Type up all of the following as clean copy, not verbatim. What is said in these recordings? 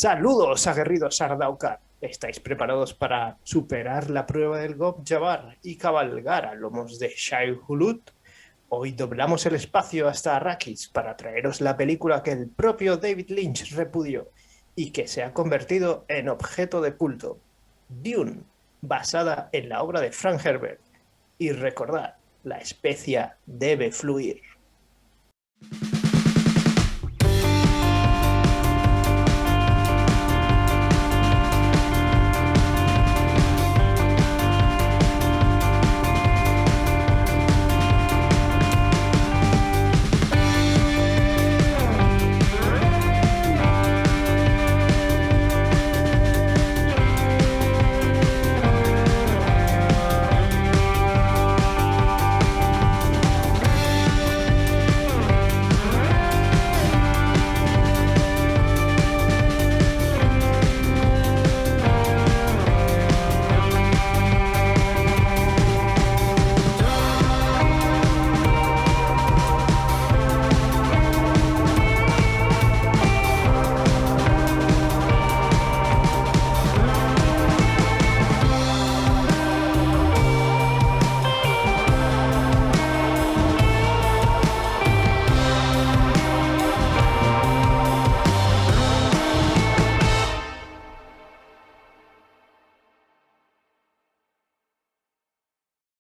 Saludos, aguerridos Ardaukar. ¿Estáis preparados para superar la prueba del Gob Jabbar y cabalgar a lomos de Shai Hulud? Hoy doblamos el espacio hasta Arrakis para traeros la película que el propio David Lynch repudió y que se ha convertido en objeto de culto. Dune, basada en la obra de Frank Herbert. Y recordad, la especia debe fluir.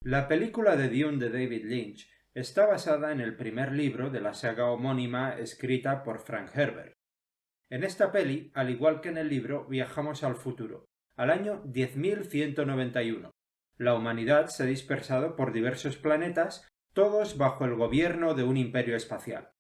La película de Dune de David Lynch está basada en el primer libro de la saga homónima escrita por Frank Herbert. En esta peli, al igual que en el libro, viajamos al futuro, al año 10.191. La humanidad se ha dispersado por diversos planetas, todos bajo el gobierno de un imperio espacial.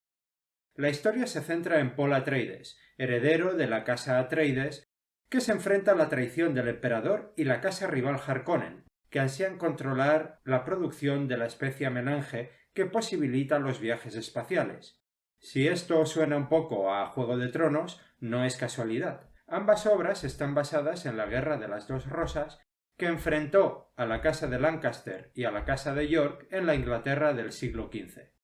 La historia se centra en Paul Atreides, heredero de la casa Atreides, que se enfrenta a la traición del emperador y la casa rival Harkonnen, que ansían controlar la producción de la especia melange que posibilita los viajes espaciales. Si esto suena un poco a Juego de Tronos, no es casualidad. Ambas obras están basadas en la Guerra de las Dos Rosas, que enfrentó a la casa de Lancaster y a la casa de York en la Inglaterra del siglo XV.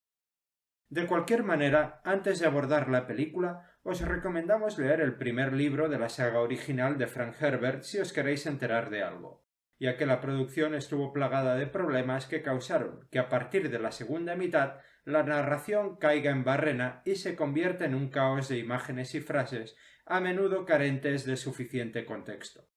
De cualquier manera, antes de abordar la película, os recomendamos leer el primer libro de la saga original de Frank Herbert si os queréis enterar de algo, ya que la producción estuvo plagada de problemas que causaron que a partir de la segunda mitad la narración caiga en barrena y se convierta en un caos de imágenes y frases a menudo carentes de suficiente contexto.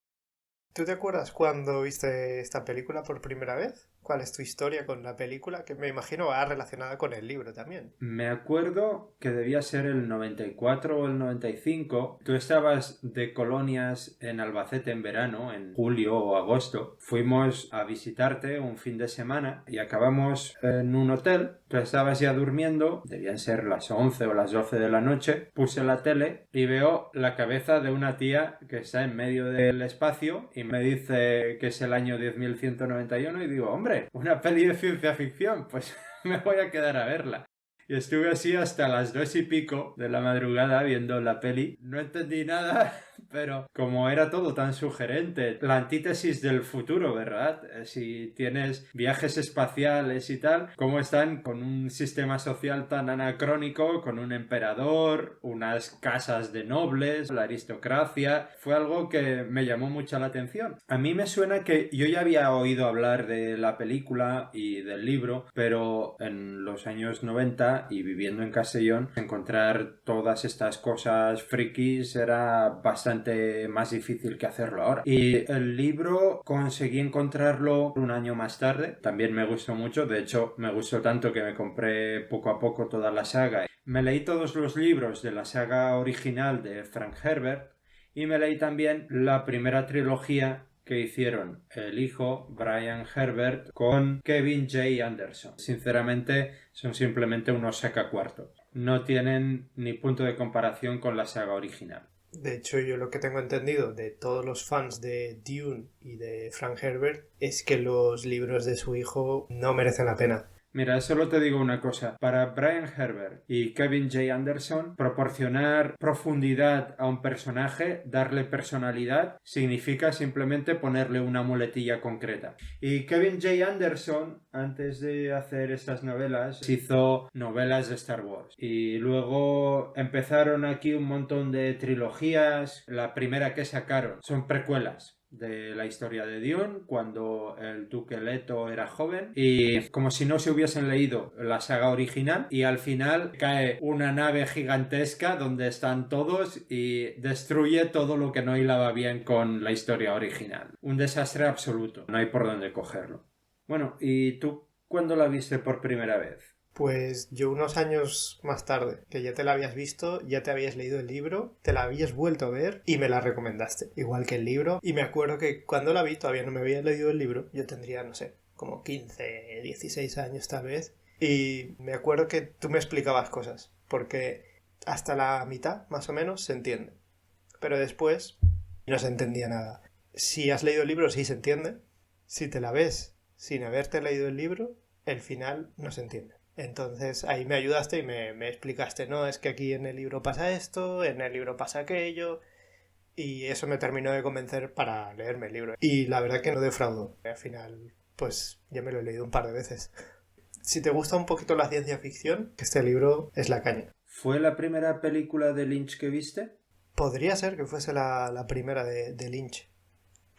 ¿Tú te acuerdas cuando viste esta película por primera vez? ¿Cuál es tu historia con la película? Que me imagino va relacionada con el libro también. Me acuerdo que debía ser el 94 o el 95. Tú estabas de colonias en Albacete en verano, en julio o agosto. Fuimos a visitarte un fin de semana y acabamos en un hotel. Tú estabas ya durmiendo, debían ser las 11 o las 12 de la noche. Puse la tele y veo la cabeza de una tía que está en medio del espacio y me dice que es el año 10.191 y digo, hombre, una peli de ciencia ficción, pues me voy a quedar a verla. Y estuve así hasta las 2:00 de la madrugada viendo la peli. No entendí nada, pero como era todo tan sugerente, la antítesis del futuro, ¿verdad? Si tienes viajes espaciales y tal, cómo están con un sistema social tan anacrónico, con un emperador, unas casas de nobles, la aristocracia, fue algo que me llamó mucho la atención. A mí me suena que yo ya había oído hablar de la película y del libro, pero en los años 90 y viviendo en Castellón, encontrar todas estas cosas frikis era bastante más difícil que hacerlo ahora. Y el libro conseguí encontrarlo un año más tarde, también me gustó mucho, de hecho me gustó tanto que me compré poco a poco toda la saga. Me leí todos los libros de la saga original de Frank Herbert y me leí también la primera trilogía que hicieron el hijo Brian Herbert con Kevin J. Anderson. Sinceramente son simplemente unos sacacuartos. No tienen ni punto de comparación con la saga original. De hecho, yo lo que tengo entendido de todos los fans de Dune y de Frank Herbert es que los libros de su hijo no merecen la pena. Mira, solo te digo una cosa. Para Brian Herbert y Kevin J. Anderson, proporcionar profundidad a un personaje, darle personalidad, significa simplemente ponerle una muletilla concreta. Y Kevin J. Anderson, antes de hacer estas novelas, hizo novelas de Star Wars. Y luego empezaron aquí un montón de trilogías. La primera que sacaron son precuelas de la historia de Dune, cuando el Duque Leto era joven, y como si no se hubiesen leído la saga original, y al final cae una nave gigantesca donde están todos y destruye todo lo que no hilaba bien con la historia original. Un desastre absoluto, no hay por dónde cogerlo. Bueno, ¿y tú cuándo la viste por primera vez? Pues yo unos años más tarde, que ya te la habías visto, ya te habías leído el libro, te la habías vuelto a ver y me la recomendaste, igual que el libro. Y me acuerdo que cuando la vi todavía no me había leído el libro, yo tendría, no sé, como 15, 16 años tal vez. Y me acuerdo que tú me explicabas cosas, porque hasta la mitad, más o menos, se entiende. Pero después no se entendía nada. Si has leído el libro, sí se entiende. Si te la ves sin haberte leído el libro, el final no se entiende. Entonces ahí me ayudaste y me explicaste, no, es que aquí en el libro pasa esto, en el libro pasa aquello, y eso me terminó de convencer para leerme el libro. Y la verdad que no defraudó. Al final, pues ya me lo he leído un par de veces. Si te gusta un poquito la ciencia ficción, este libro es la caña. ¿Fue la primera película de Lynch que viste? Podría ser que fuese la primera de Lynch.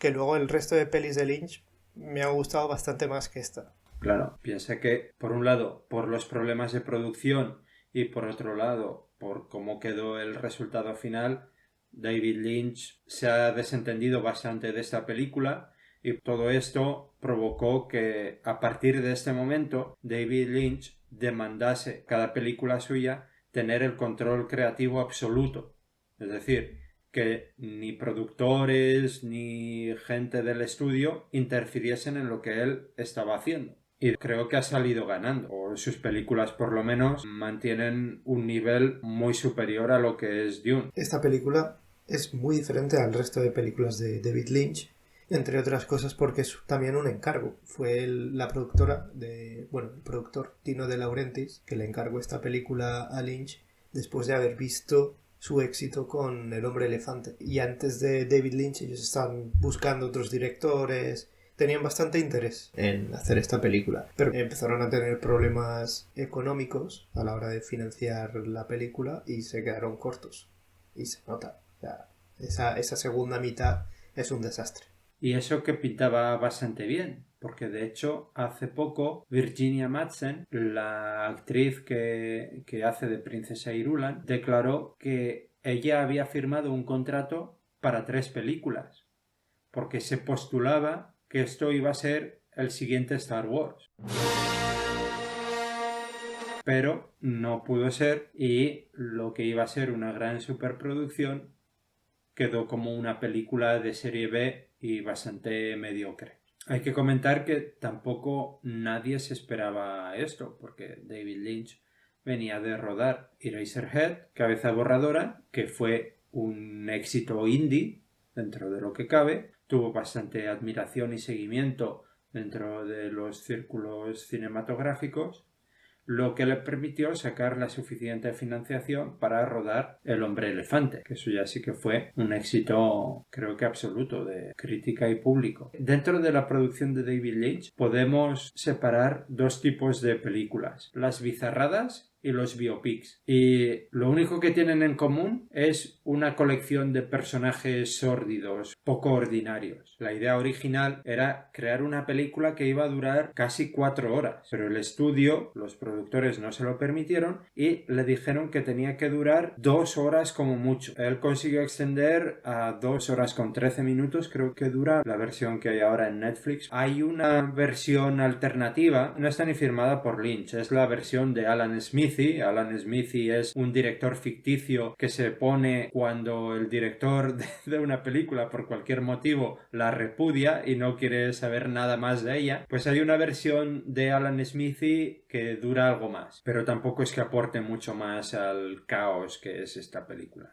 Que luego el resto de pelis de Lynch me ha gustado bastante más que esta. Claro, piensa que, por un lado, por los problemas de producción y por otro lado, por cómo quedó el resultado final, David Lynch se ha desentendido bastante de esta película y todo esto provocó que, a partir de este momento, David Lynch demandase cada película suya tener el control creativo absoluto. Es decir, que ni productores ni gente del estudio interfiriesen en lo que él estaba haciendo. Y creo que ha salido ganando, o sus películas por lo menos mantienen un nivel muy superior a lo que es Dune. Esta película es muy diferente al resto de películas de David Lynch, entre otras cosas porque es también un encargo. Fue la productora el productor Tino De Laurentiis que le encargó esta película a Lynch después de haber visto su éxito con El hombre elefante. Y antes de David Lynch ellos estaban buscando otros directores, tenían bastante interés en hacer esta película, pero empezaron a tener problemas económicos a la hora de financiar la película y se quedaron cortos. Y se nota. O sea, esa segunda mitad es un desastre. Y eso que pintaba bastante bien, porque de hecho hace poco Virginia Madsen, la actriz que hace de Princesa Irulan, declaró que ella había firmado un contrato para 3 películas, porque se postulaba que esto iba a ser el siguiente Star Wars. Pero no pudo ser y lo que iba a ser una gran superproducción quedó como una película de serie B y bastante mediocre. Hay que comentar que tampoco nadie se esperaba esto, porque David Lynch venía de rodar Eraserhead, Cabeza Borradora, que fue un éxito indie dentro de lo que cabe, tuvo bastante admiración y seguimiento dentro de los círculos cinematográficos, lo que le permitió sacar la suficiente financiación para rodar El hombre elefante, que eso ya sí que fue un éxito, creo que absoluto, de crítica y público. Dentro de la producción de David Lynch podemos separar 2 tipos de películas: las bizarradas y los biopics. Y lo único que tienen en común es una colección de personajes sórdidos, poco ordinarios. La idea original era crear una película que iba a durar casi 4 horas, pero el estudio, los productores no se lo permitieron y le dijeron que tenía que durar 2 horas como mucho. Él consiguió extender a 2 horas con 13 minutos, creo que dura la versión que hay ahora en Netflix. Hay una versión alternativa, no está ni firmada por Lynch, es la versión de Alan Smithy. Alan Smithy es un director ficticio que se pone cuando el director de una película por cualquier motivo la repudia y no quiere saber nada más de ella. Pues hay una versión de Alan Smithy que dura algo más, pero tampoco es que aporte mucho más al caos que es esta película.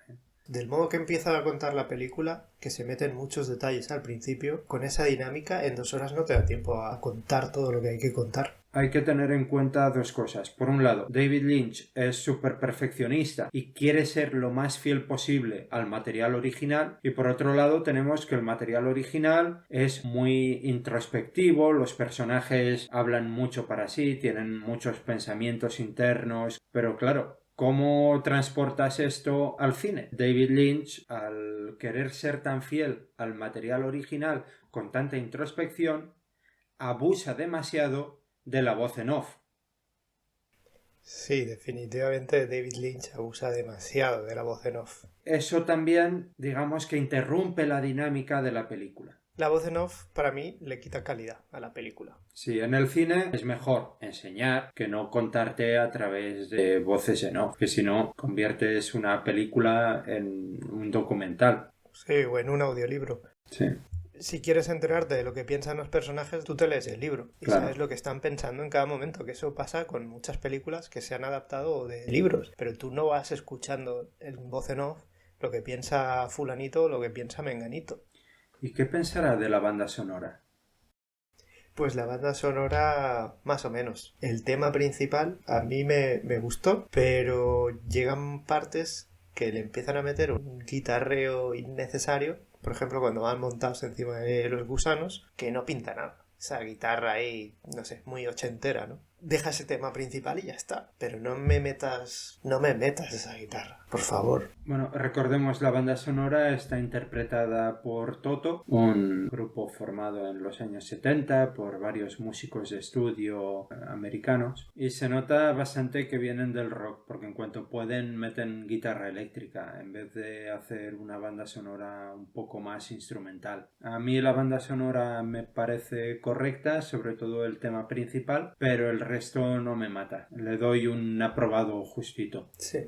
Del modo que empieza a contar la película, que se meten muchos detalles al principio, con esa dinámica en 2 horas no te da tiempo a contar todo lo que hay que contar. Hay que tener en cuenta dos cosas. Por un lado, David Lynch es súper perfeccionista y quiere ser lo más fiel posible al material original, y por otro lado tenemos que el material original es muy introspectivo, los personajes hablan mucho para sí, tienen muchos pensamientos internos, pero claro, ¿cómo transportas esto al cine? David Lynch, al querer ser tan fiel al material original con tanta introspección, abusa demasiado de la voz en off. Sí, definitivamente David Lynch abusa demasiado de la voz en off. Eso también, digamos que interrumpe la dinámica de la película. La voz en off para mí le quita calidad a la película. Sí, en el cine es mejor enseñar que no contarte a través de voces en off, que si no conviertes una película en un documental. Sí, o en un audiolibro. Sí. Si quieres enterarte de lo que piensan los personajes, tú te lees el libro y Claro. sabes lo que están pensando en cada momento, que eso pasa con muchas películas que se han adaptado de libros, pero tú no vas escuchando en voz en off lo que piensa fulanito o lo que piensa menganito. ¿Y qué pensará de la banda sonora? Pues la banda sonora, más o menos. El tema principal a mí me gustó, pero llegan partes que le empiezan a meter un guitarreo innecesario. Por ejemplo, cuando van montados encima de los gusanos, que no pinta nada. Esa guitarra ahí, no sé, muy ochentera, ¿no? Deja ese tema principal y ya está. Pero no me metas esa guitarra, por favor. Bueno, recordemos, la banda sonora está interpretada por Toto, un grupo formado en los años 70 por varios músicos de estudio americanos, y se nota bastante que vienen del rock, porque en cuanto pueden meten guitarra eléctrica en vez de hacer una banda sonora un poco más instrumental. A mí la banda sonora me parece correcta, sobre todo el tema principal, pero el resto no me mata. Le doy un aprobado justito. Sí.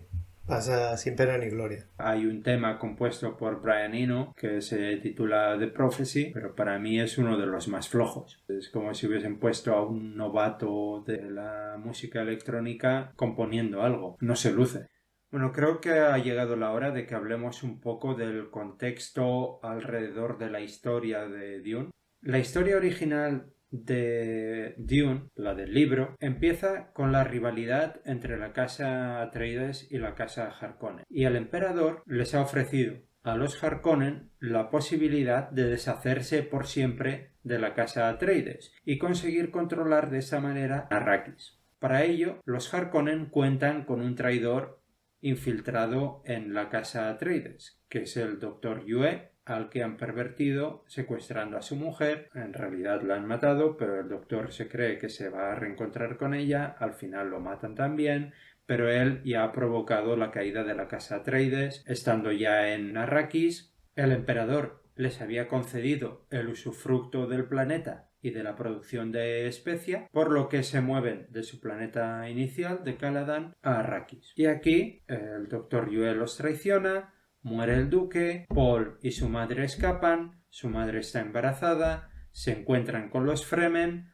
Pasa sin pena ni gloria. Hay un tema compuesto por Brian Eno que se titula The Prophecy, pero para mí es uno de los más flojos. Es como si hubiesen puesto a un novato de la música electrónica componiendo algo. No se luce. Bueno, creo que ha llegado la hora de que hablemos un poco del contexto alrededor de la historia de Dune. La historia original de Dune, la del libro, empieza con la rivalidad entre la casa Atreides y la casa Harkonnen, y el emperador les ha ofrecido a los Harkonnen la posibilidad de deshacerse por siempre de la casa Atreides y conseguir controlar de esa manera Arrakis. Para ello, los Harkonnen cuentan con un traidor infiltrado en la casa Atreides, que es el Dr. Yue, al que han pervertido secuestrando a su mujer. En realidad la han matado, pero el doctor se cree que se va a reencontrar con ella. Al final lo matan también, pero él ya ha provocado la caída de la casa Atreides. Estando ya en Arrakis, el emperador les había concedido el usufructo del planeta y de la producción de especia, por lo que se mueven de su planeta inicial, de Caladan, a Arrakis. Y aquí el doctor Yue los traiciona, muere el duque, Paul y su madre escapan, su madre está embarazada, se encuentran con los Fremen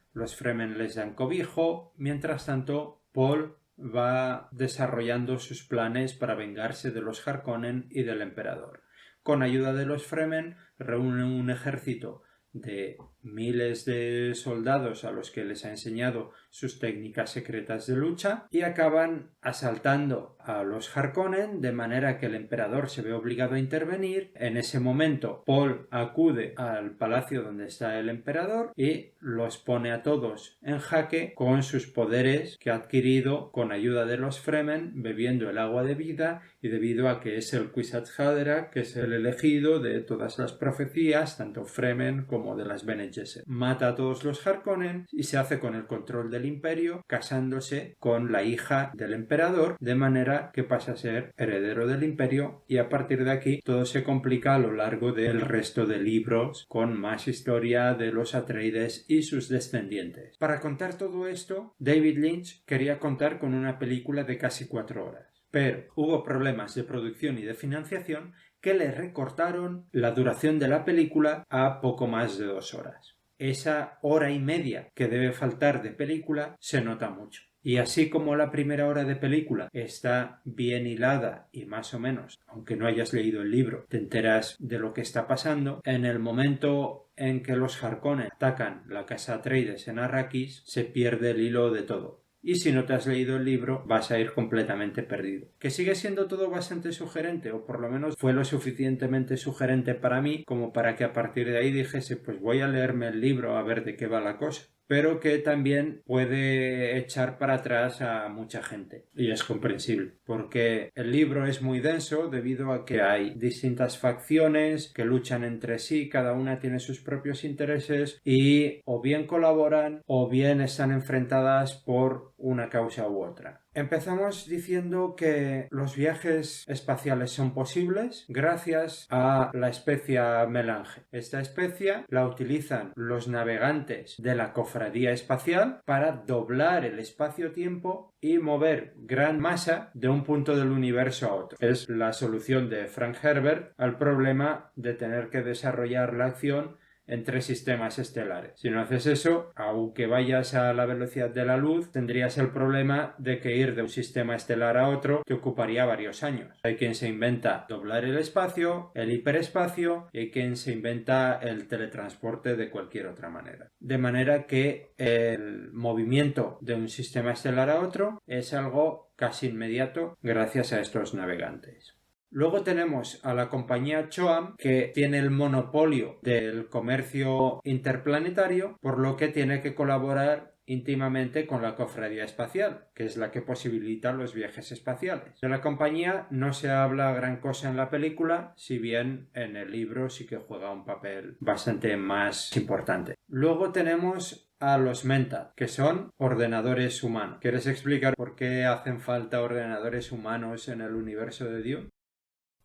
les dan cobijo, mientras tanto Paul va desarrollando sus planes para vengarse de los Harkonnen y del emperador. Con ayuda de los Fremen reúne un ejército de miles de soldados a los que les ha enseñado sus técnicas secretas de lucha y acaban asaltando a los Harkonnen, de manera que el emperador se ve obligado a intervenir. En ese momento Paul acude al palacio donde está el emperador y los pone a todos en jaque con sus poderes que ha adquirido con ayuda de los Fremen, bebiendo el agua de vida, y debido a que es el Kwisatz Haderach, que es el elegido de todas las profecías, tanto Fremen como de las Bene Gesserit. Mata a todos los Harkonnen y se hace con el control del imperio, casándose con la hija del emperador, de manera que pasa a ser heredero del imperio, y a partir de aquí todo se complica a lo largo del resto de libros, con más historia de los Atreides y sus descendientes. Para contar todo esto, David Lynch quería contar con una película de casi 4 horas. Pero hubo problemas de producción y de financiación que le recortaron la duración de la película a poco más de 2 horas. Esa hora y media que debe faltar de película se nota mucho. Y así como la primera hora de película está bien hilada y más o menos, aunque no hayas leído el libro, te enteras de lo que está pasando, en el momento en que los Harkonnen atacan la casa Atreides en Arrakis, se pierde el hilo de todo. Y si no te has leído el libro, vas a ir completamente perdido. Que sigue siendo todo bastante sugerente, o por lo menos fue lo suficientemente sugerente para mí como para que a partir de ahí dijese, pues voy a leerme el libro a ver de qué va la cosa. Pero que también puede echar para atrás a mucha gente. Y es comprensible, porque el libro es muy denso debido a que hay distintas facciones que luchan entre sí, cada una tiene sus propios intereses y o bien colaboran o bien están enfrentadas por una causa u otra. Empezamos diciendo que los viajes espaciales son posibles gracias a la especia melange. Esta especia la utilizan los navegantes de la cofradía espacial para doblar el espacio-tiempo y mover gran masa de un punto del universo a otro. Es la solución de Frank Herbert al problema de tener que desarrollar la acción entre sistemas estelares. Si no haces eso, aunque vayas a la velocidad de la luz, tendrías el problema de que ir de un sistema estelar a otro te ocuparía varios años. Hay quien se inventa doblar el espacio, el hiperespacio, y hay quien se inventa el teletransporte de cualquier otra manera. De manera que el movimiento de un sistema estelar a otro es algo casi inmediato gracias a estos navegantes. Luego tenemos a la compañía Choam, que tiene el monopolio del comercio interplanetario, por lo que tiene que colaborar íntimamente con la cofradía espacial, que es la que posibilita los viajes espaciales. De la compañía no se habla gran cosa en la película, si bien en el libro sí que juega un papel bastante más importante. Luego tenemos a los Mentat, que son ordenadores humanos. ¿Quieres explicar por qué hacen falta ordenadores humanos en el universo de Dune?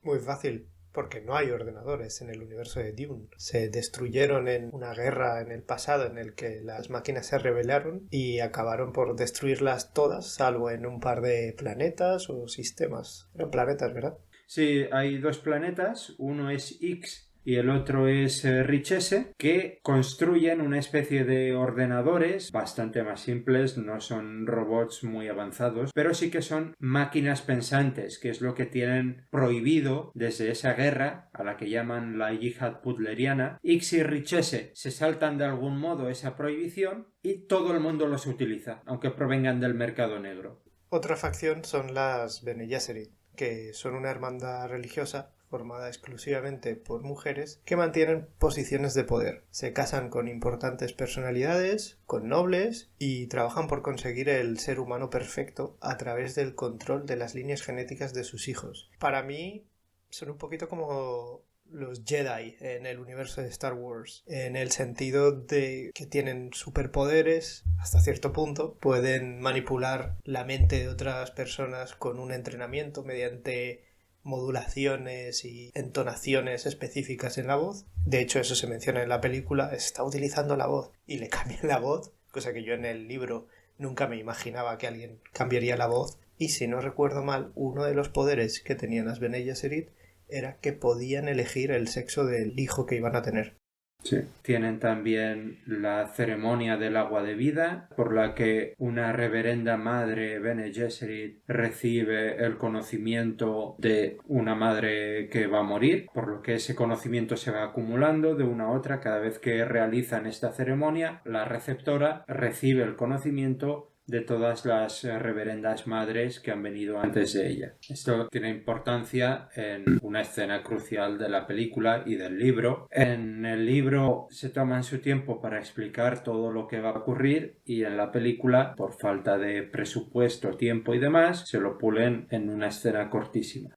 Muy fácil, porque no hay ordenadores en el universo de Dune. Se destruyeron en una guerra en el pasado en el que las máquinas se rebelaron y acabaron por destruirlas todas, salvo en un par de planetas o sistemas. Eran planetas, ¿verdad? Sí, hay dos planetas, uno es X y el otro es Richese, que construyen una especie de ordenadores bastante más simples, no son robots muy avanzados, pero sí que son máquinas pensantes, que es lo que tienen prohibido desde esa guerra, a la que llaman la yihad putleriana. X y Richese se saltan de algún modo esa prohibición y todo el mundo los utiliza, aunque provengan del mercado negro. Otra facción son las Bene Gesserit, que son una hermandad religiosa formada exclusivamente por mujeres que mantienen posiciones de poder. Se casan con importantes personalidades, con nobles y trabajan por conseguir el ser humano perfecto a través del control de las líneas genéticas de sus hijos. Para mí son un poquito como los Jedi en el universo de Star Wars, en el sentido de que tienen superpoderes hasta cierto punto, pueden manipular la mente de otras personas con un entrenamiento mediante modulaciones y entonaciones específicas en la voz. De hecho, eso se menciona en la película, está utilizando la voz y le cambian la voz, cosa que yo en el libro nunca me imaginaba que alguien cambiaría la voz. Y si no recuerdo mal, uno de los poderes que tenían las Bene Gesserit era que podían elegir el sexo del hijo que iban a tener. Sí. Tienen también la ceremonia del agua de vida, por la que una reverenda madre Bene Gesserit recibe el conocimiento de una madre que va a morir, por lo que ese conocimiento se va acumulando de una a otra. Cada vez que realizan esta ceremonia, la receptora recibe el conocimiento de todas las reverendas madres que han venido antes de ella. Esto tiene importancia en una escena crucial de la película y del libro. En el libro se toman su tiempo para explicar todo lo que va a ocurrir y en la película, por falta de presupuesto, tiempo y demás, se lo pulen en una escena cortísima.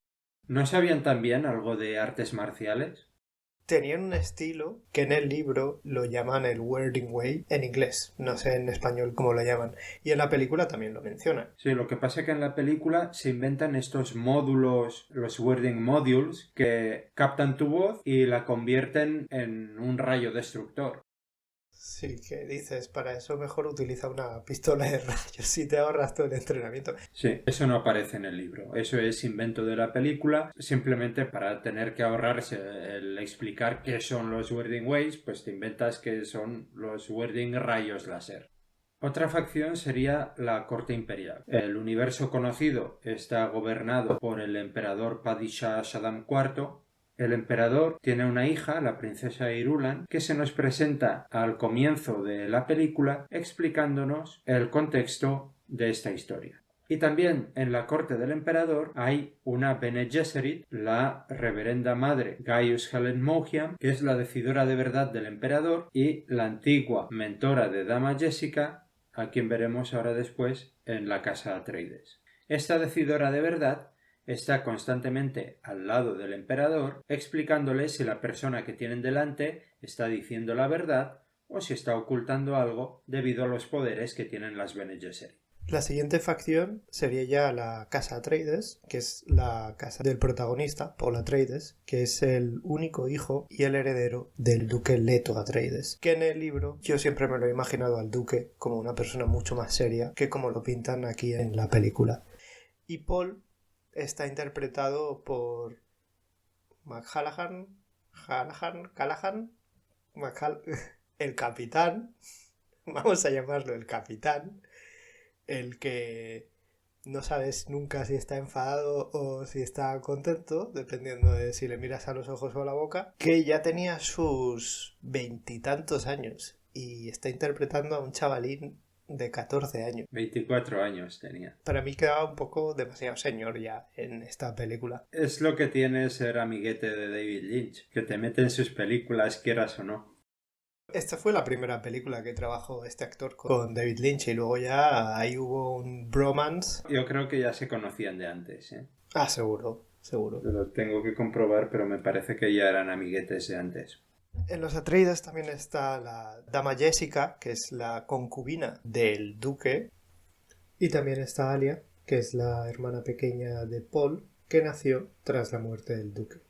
¿No sabían también algo de artes marciales? Tenían un estilo que en el libro lo llaman el Wording Way en inglés, no sé en español cómo lo llaman, y en la película también lo mencionan. Sí, lo que pasa es que en la película se inventan estos módulos, los Wording Modules, que captan tu voz y la convierten en un rayo destructor. Sí, que dices, para eso mejor utiliza una pistola de rayos y te ahorras todo el entrenamiento. Sí, eso no aparece en el libro. Eso es invento de la película. Simplemente para tener que ahorrarse el explicar qué son los Wording Ways, pues te inventas que son los Wording Rayos láser. Otra facción sería la corte imperial. El universo conocido está gobernado por el emperador Padishah Shaddam IV. El emperador tiene una hija, la princesa Irulan, que se nos presenta al comienzo de la película explicándonos el contexto de esta historia. Y también en la corte del emperador hay una Bene Gesserit, la reverenda madre Gaius Helen Mohiam, que es la decidora de verdad del emperador y la antigua mentora de Dama Jessica, a quien veremos ahora después en la casa Atreides. Esta decidora de verdad está constantemente al lado del emperador explicándole si la persona que tienen delante está diciendo la verdad o si está ocultando algo debido a los poderes que tienen las Bene Gesserit. La siguiente facción sería ya la casa Atreides, que es la casa del protagonista, Paul Atreides, que es el único hijo y el heredero del duque Leto Atreides, que en el libro yo siempre me lo he imaginado al duque como una persona mucho más seria que como lo pintan aquí en la película. Y Paul está interpretado por Callahan, el capitán, vamos a llamarlo el capitán, el que no sabes nunca si está enfadado o si está contento, dependiendo de si le miras a los ojos o a la boca, que ya tenía sus 20 y tantos años y está interpretando a un chavalín de 14 años. 24 años tenía. Para mí quedaba un poco demasiado señor ya en esta película. Es lo que tiene ser amiguete de David Lynch, que te mete en sus películas quieras o no. Esta fue la primera película que trabajó este actor con David Lynch y luego ya ahí hubo un bromance. Yo creo que ya se conocían de antes, ¿eh? Ah, seguro. Lo tengo que comprobar, pero me parece que ya eran amiguetes de antes. En los Atreides también está la dama Jessica, que es la concubina del duque. Y también está Alia, que es la hermana pequeña de Paul, que nació tras la muerte del duque.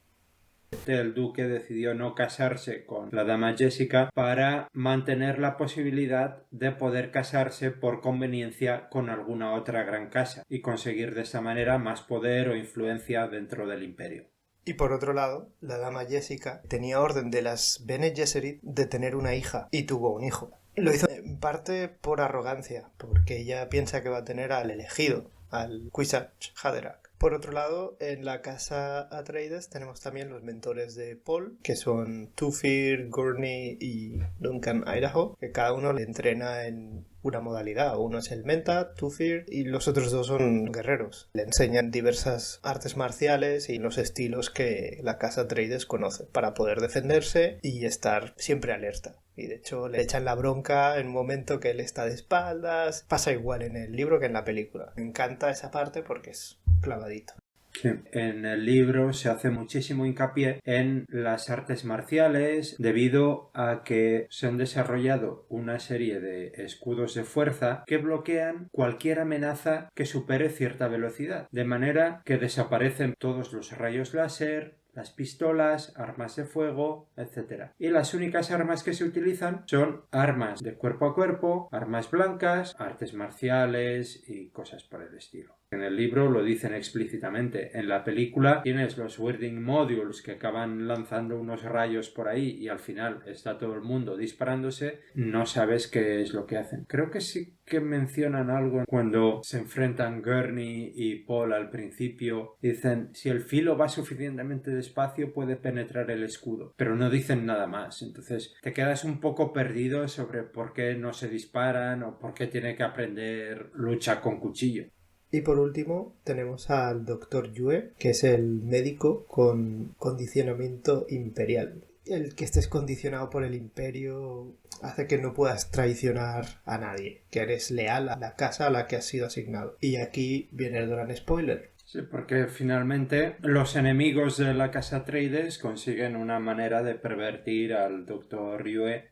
El duque decidió no casarse con la dama Jessica para mantener la posibilidad de poder casarse por conveniencia con alguna otra gran casa y conseguir de esta manera más poder o influencia dentro del imperio. Y por otro lado, la dama Jessica tenía orden de las Bene Gesserit de tener una hija y tuvo un hijo. Lo hizo en parte por arrogancia, porque ella piensa que va a tener al elegido, al Kwisatz Haderach. Por otro lado, en la casa Atreides tenemos también los mentores de Paul, que son Thufir, Gurney y Duncan Idaho, que cada uno le entrena en una modalidad. Uno es el Menta, Thufir, y los otros dos son guerreros. Le enseñan diversas artes marciales y los estilos que la casa Atreides conoce para poder defenderse y estar siempre alerta. Y de hecho le echan la bronca en un momento que él está de espaldas. Pasa igual en el libro que en la película. Me encanta esa parte porque es clavadito. Sí. En el libro se hace muchísimo hincapié en las artes marciales debido a que se han desarrollado una serie de escudos de fuerza que bloquean cualquier amenaza que supere cierta velocidad, de manera que desaparecen todos los rayos láser, las pistolas, armas de fuego, etc. Y las únicas armas que se utilizan son armas de cuerpo a cuerpo, armas blancas, artes marciales y cosas por el estilo. En el libro lo dicen explícitamente. En la película tienes los Wording Modules que acaban lanzando unos rayos por ahí y al final está todo el mundo disparándose. No sabes qué es lo que hacen. Creo que sí que mencionan algo cuando se enfrentan Gurney y Paul al principio. Dicen, si el filo va suficientemente despacio puede penetrar el escudo. Pero no dicen nada más. Entonces te quedas un poco perdido sobre por qué no se disparan o por qué tiene que aprender lucha con cuchillo. Y por último tenemos al Dr. Yue, que es el médico con condicionamiento imperial. El que estés condicionado por el imperio hace que no puedas traicionar a nadie, que eres leal a la casa a la que has sido asignado. Y aquí viene el gran spoiler. Sí, porque finalmente los enemigos de la casa Atreides consiguen una manera de pervertir al Dr. Yue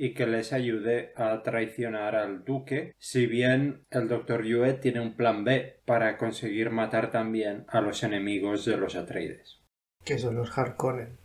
y que les ayude a traicionar al duque, si bien el Dr. Yue tiene un plan B para conseguir matar también a los enemigos de los Atreides. Que son los Harkonnen.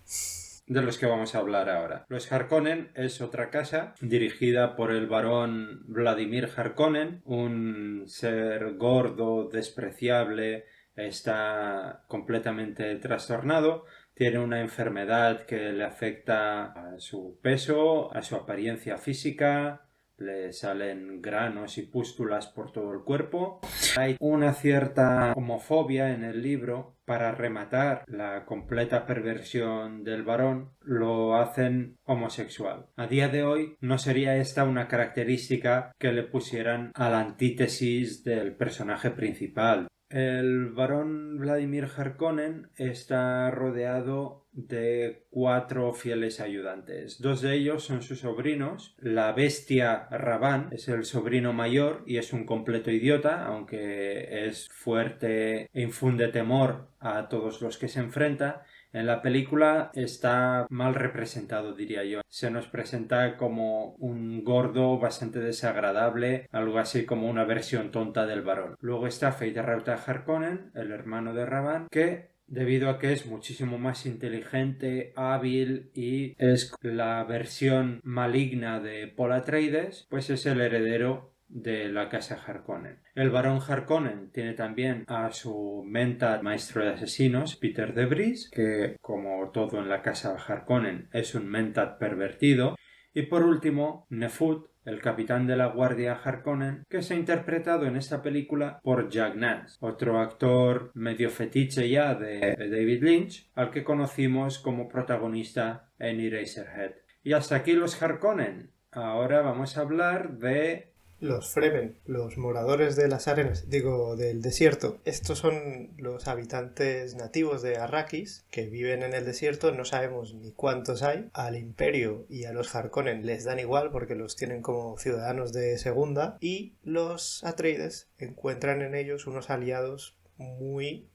De los que vamos a hablar ahora. Los Harkonnen es otra casa dirigida por el barón Vladimir Harkonnen, un ser gordo, despreciable, está completamente trastornado, tiene una enfermedad que le afecta a su peso, a su apariencia física, le salen granos y pústulas por todo el cuerpo. Hay una cierta homofobia en el libro. Para rematar la completa perversión del varón, lo hacen homosexual. A día de hoy no sería esta una característica que le pusieran a la antítesis del personaje principal. El varón Vladimir Harkonnen está rodeado de 4 fieles ayudantes. 2 de ellos son sus sobrinos. La bestia Ravan es el sobrino mayor y es un completo idiota, aunque es fuerte e infunde temor a todos los que se enfrenta. En la película está mal representado, diría yo. Se nos presenta como un gordo bastante desagradable, algo así como una versión tonta del varón. Luego está Feyd-Rautha Harkonnen, el hermano de Ravan, que debido a que es muchísimo más inteligente, hábil y es la versión maligna de Paul Atreides, pues es el heredero de la casa Harkonnen. El barón Harkonnen tiene también a su mentat maestro de asesinos, Peter de Vries, que como todo en la casa Harkonnen es un mentat pervertido. Y por último, Nefut, el capitán de la guardia Harkonnen, que se ha interpretado en esta película por Jack Nance, otro actor medio fetiche ya de David Lynch, al que conocimos como protagonista en Eraserhead. Y hasta aquí los Harkonnen. Ahora vamos a hablar de los Fremen, los moradores de las arenas, del desierto. Estos son los habitantes nativos de Arrakis que viven en el desierto. No sabemos ni cuántos hay. Al Imperio y a los Harkonnen les dan igual porque los tienen como ciudadanos de segunda. Y los Atreides encuentran en ellos unos aliados muy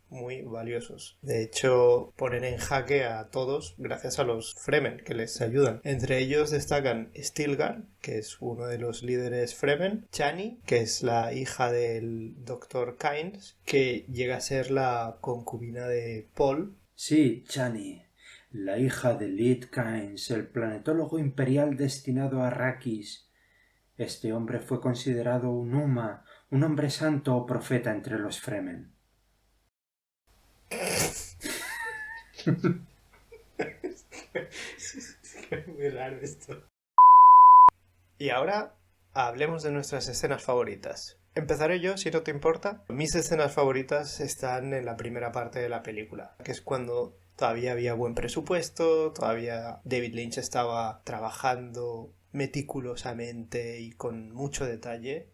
valiosos. De hecho, ponen en jaque a todos gracias a los Fremen que les ayudan. Entre ellos destacan Stilgar, que es uno de los líderes Fremen, Chani, que es la hija del Dr. Kynes, que llega a ser la concubina de Paul. Sí, Chani, la hija de Lid Kynes, el planetólogo imperial destinado a Arrakis. Este hombre fue considerado un Uma, un hombre santo o profeta entre los Fremen. Es muy raro esto. Y ahora hablemos de nuestras escenas favoritas. Empezaré yo, si no te importa. Mis escenas favoritas están en la primera parte de la película, que es cuando todavía había buen presupuesto, todavía David Lynch estaba trabajando meticulosamente y con mucho detalle.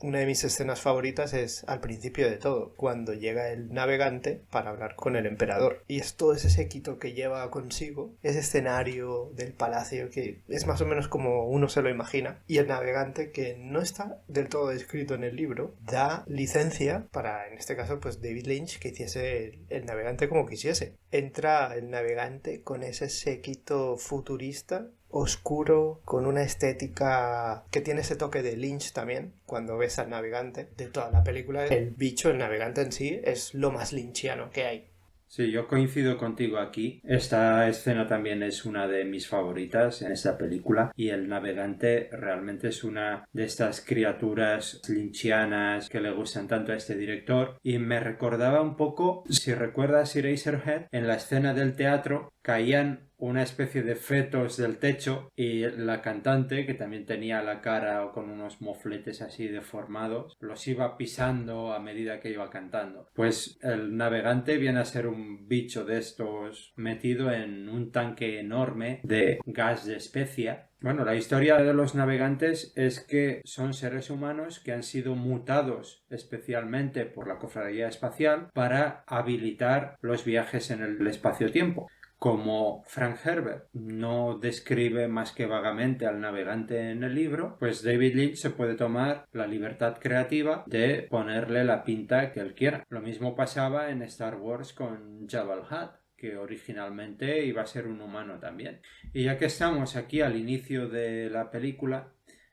Una de mis escenas favoritas es al principio de todo, cuando llega el navegante para hablar con el emperador. Y es todo ese séquito que lleva consigo, ese escenario del palacio que es más o menos como uno se lo imagina. Y el navegante, que no está del todo descrito en el libro, da licencia para, en este caso, pues David Lynch, que hiciese el navegante como quisiese. Entra el navegante con ese séquito futurista, oscuro, con una estética que tiene ese toque de Lynch también. Cuando ves al navegante de toda la película, el bicho, el navegante en sí, es lo más lynchiano que hay. Sí, yo coincido contigo aquí. Esta escena también es una de mis favoritas en esta película y el navegante realmente es una de estas criaturas lynchianas que le gustan tanto a este director y me recordaba un poco, si recuerdas Eraserhead, en la escena del teatro caían una especie de fetos del techo y la cantante, que también tenía la cara con unos mofletes así deformados, los iba pisando a medida que iba cantando. Pues el navegante viene a ser un bicho de estos metido en un tanque enorme de gas de especia. Bueno, la historia de los navegantes es que son seres humanos que han sido mutados especialmente por la cofradía espacial para habilitar los viajes en el espacio-tiempo. Como Frank Herbert no describe más que vagamente al navegante en el libro, pues David Lynch se puede tomar la libertad creativa de ponerle la pinta que él quiera. Lo mismo pasaba en Star Wars con Jabba el Hutt, que originalmente iba a ser un humano también. Y ya que estamos aquí al inicio de la película,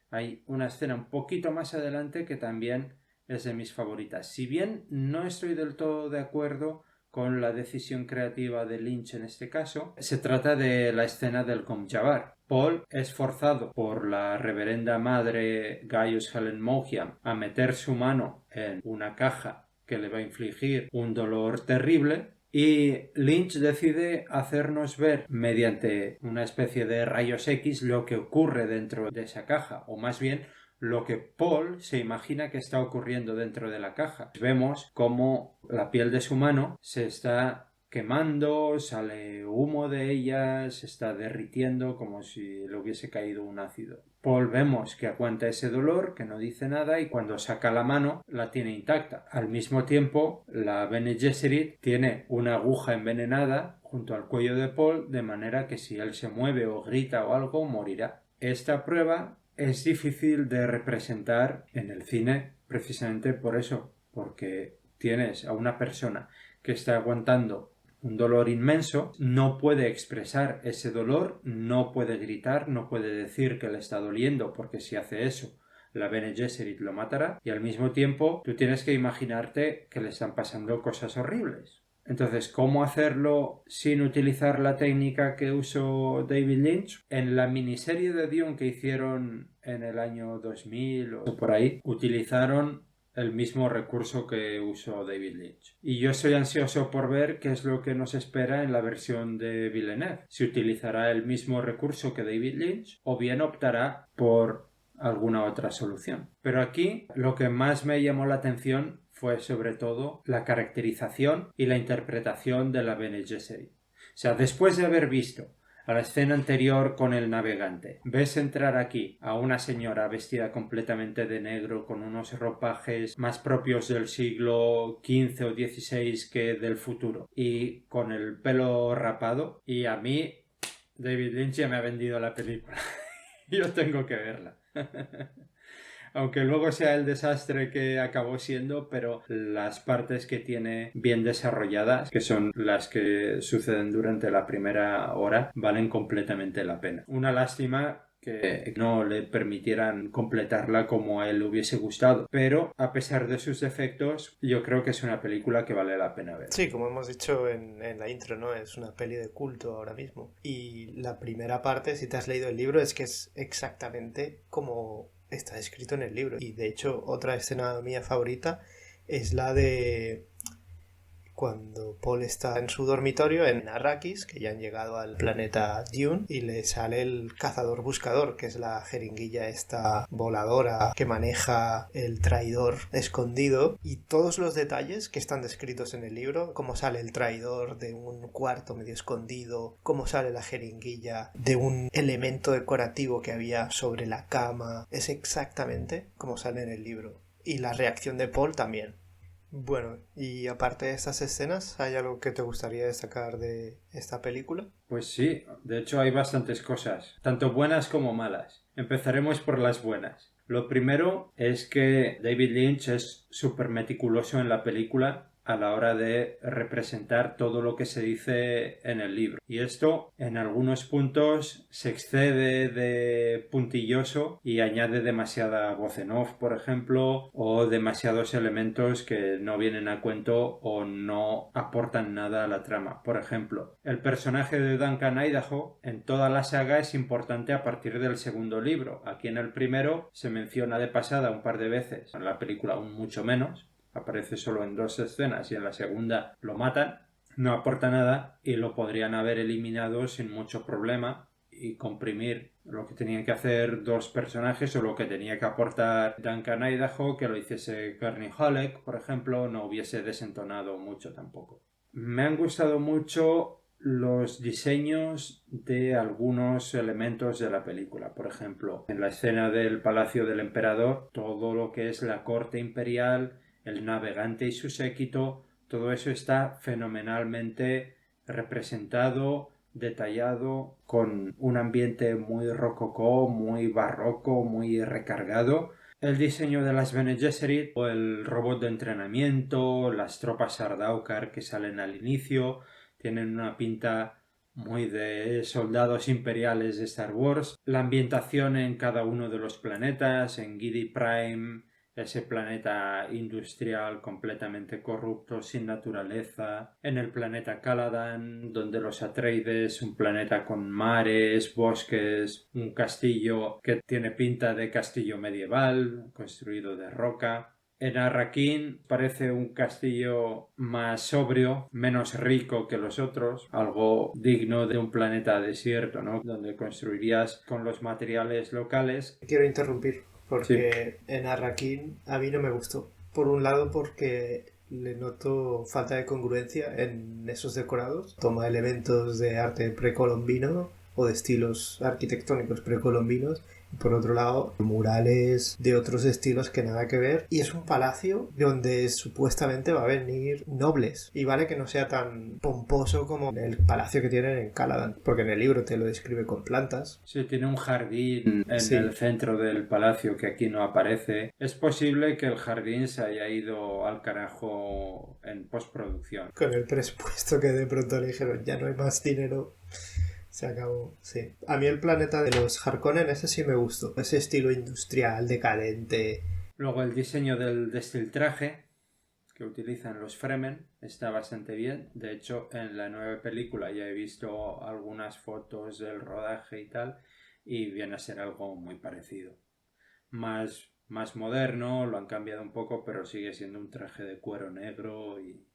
hay una escena un poquito más adelante que también es de mis favoritas. Si bien no estoy del todo de acuerdo con la decisión creativa de Lynch en este caso, se trata de la escena del Comjabar. Paul es forzado por la reverenda madre Gaius Helen Mohiam a meter su mano en una caja que le va a infligir un dolor terrible y Lynch decide hacernos ver mediante una especie de rayos X lo que ocurre dentro de esa caja, o más bien lo que Paul se imagina que está ocurriendo dentro de la caja. Vemos cómo la piel de su mano se está quemando, sale humo de ella, se está derritiendo como si le hubiese caído un ácido. Paul vemos que aguanta ese dolor, que no dice nada, y cuando saca la mano la tiene intacta. Al mismo tiempo, la Bene Gesserit tiene una aguja envenenada junto al cuello de Paul, de manera que si él se mueve o grita o algo, morirá. Esta prueba es difícil de representar en el cine precisamente por eso, porque tienes a una persona que está aguantando un dolor inmenso, no puede expresar ese dolor, no puede gritar, no puede decir que le está doliendo, porque si hace eso, la Bene Gesserit lo matará, y al mismo tiempo tú tienes que imaginarte que le están pasando cosas horribles. Entonces, ¿cómo hacerlo sin utilizar la técnica que usó David Lynch? En la miniserie de Dune que hicieron en el año 2000 o por ahí, utilizaron el mismo recurso que usó David Lynch. Y yo estoy ansioso por ver qué es lo que nos espera en la versión de Villeneuve. Si utilizará el mismo recurso que David Lynch o bien optará por alguna otra solución. Pero aquí lo que más me llamó la atención fue sobre todo la caracterización y la interpretación de la Bene Gesserit. O sea, después de haber visto a la escena anterior con el navegante, ves entrar aquí a una señora vestida completamente de negro con unos ropajes más propios del siglo XV o XVI que del futuro y con el pelo rapado, y a mí David Lynch ya me ha vendido la película. Yo tengo que verla. Aunque luego sea el desastre que acabó siendo, pero las partes que tiene bien desarrolladas, que son las que suceden durante la primera hora, valen completamente la pena. Una lástima que no le permitieran completarla como a él le hubiese gustado, pero a pesar de sus defectos, yo creo que es una película que vale la pena ver. Sí, como hemos dicho en la intro, ¿no? Es una peli de culto ahora mismo. Y la primera parte, si te has leído el libro, es que es exactamente como está escrito en el libro. Y de hecho, otra escena mía favorita es la de cuando Paul está en su dormitorio en Arrakis, que ya han llegado al planeta Dune, y le sale el cazador buscador, que es la jeringuilla esta voladora que maneja el traidor escondido, y todos los detalles que están descritos en el libro, cómo sale el traidor de un cuarto medio escondido, cómo sale la jeringuilla de un elemento decorativo que había sobre la cama, es exactamente como sale en el libro. Y la reacción de Paul también. Bueno, y aparte de estas escenas, ¿hay algo que te gustaría destacar de esta película? Pues sí, de hecho hay bastantes cosas, tanto buenas como malas. Empezaremos por las buenas. Lo primero es que David Lynch es súper meticuloso en la película a la hora de representar todo lo que se dice en el libro. Y esto en algunos puntos se excede de puntilloso y añade demasiada voz en off, por ejemplo, o demasiados elementos que no vienen a cuento o no aportan nada a la trama. Por ejemplo, el personaje de Duncan Idaho en toda la saga es importante a partir del segundo libro. Aquí en el primero se menciona de pasada un par de veces, en la película aún mucho menos. Aparece solo en 2 escenas y en la segunda lo matan, no aporta nada y lo podrían haber eliminado sin mucho problema y comprimir lo que tenían que hacer 2 personajes o lo que tenía que aportar Duncan Idaho, que lo hiciese Gurney Halleck, por ejemplo, no hubiese desentonado mucho tampoco. Me han gustado mucho los diseños de algunos elementos de la película. Por ejemplo, en la escena del Palacio del Emperador, todo lo que es la corte imperial, el navegante y su séquito, todo eso está fenomenalmente representado, detallado, con un ambiente muy rococó, muy barroco, muy recargado. El diseño de las Bene Gesserit, o el robot de entrenamiento, las tropas Sardaukar que salen al inicio, tienen una pinta muy de soldados imperiales de Star Wars. La ambientación en cada uno de los planetas, en Giedi Prime, ese planeta industrial completamente corrupto, sin naturaleza, en el planeta Caladan, donde los Atreides, un planeta con mares, bosques, un castillo que tiene pinta de castillo medieval, construido de roca. En Arrakeen parece un castillo más sobrio, menos rico que los otros, algo digno de un planeta desierto, ¿no? Donde construirías con los materiales locales. Quiero interrumpir porque Sí. en Arrakeen a mí no me gustó. Por un lado porque le noto falta de congruencia en esos decorados. Toma elementos de arte precolombino o de estilos arquitectónicos precolombinos. Y por otro lado, murales de otros estilos que nada que ver. Y es un palacio donde supuestamente va a venir nobles. Y vale que no sea tan pomposo como el palacio que tienen en Caladan. Porque en el libro te lo describe con plantas. Sí, tiene un jardín en el Sí, centro del palacio que aquí no aparece. Es posible que el jardín se haya ido al carajo en postproducción. con el presupuesto que de pronto le dijeron ya no hay más dinero. Se acabó, sí. A mí el planeta de los Harkonnen, ese sí me gustó. Ese estilo industrial, decadente. Luego el diseño del destiltraje que utilizan los Fremen está bastante bien. De hecho, en la nueva película ya he visto algunas fotos del rodaje y tal, y viene a ser algo muy parecido. Más moderno, lo han cambiado un poco, pero sigue siendo un traje de cuero negro y...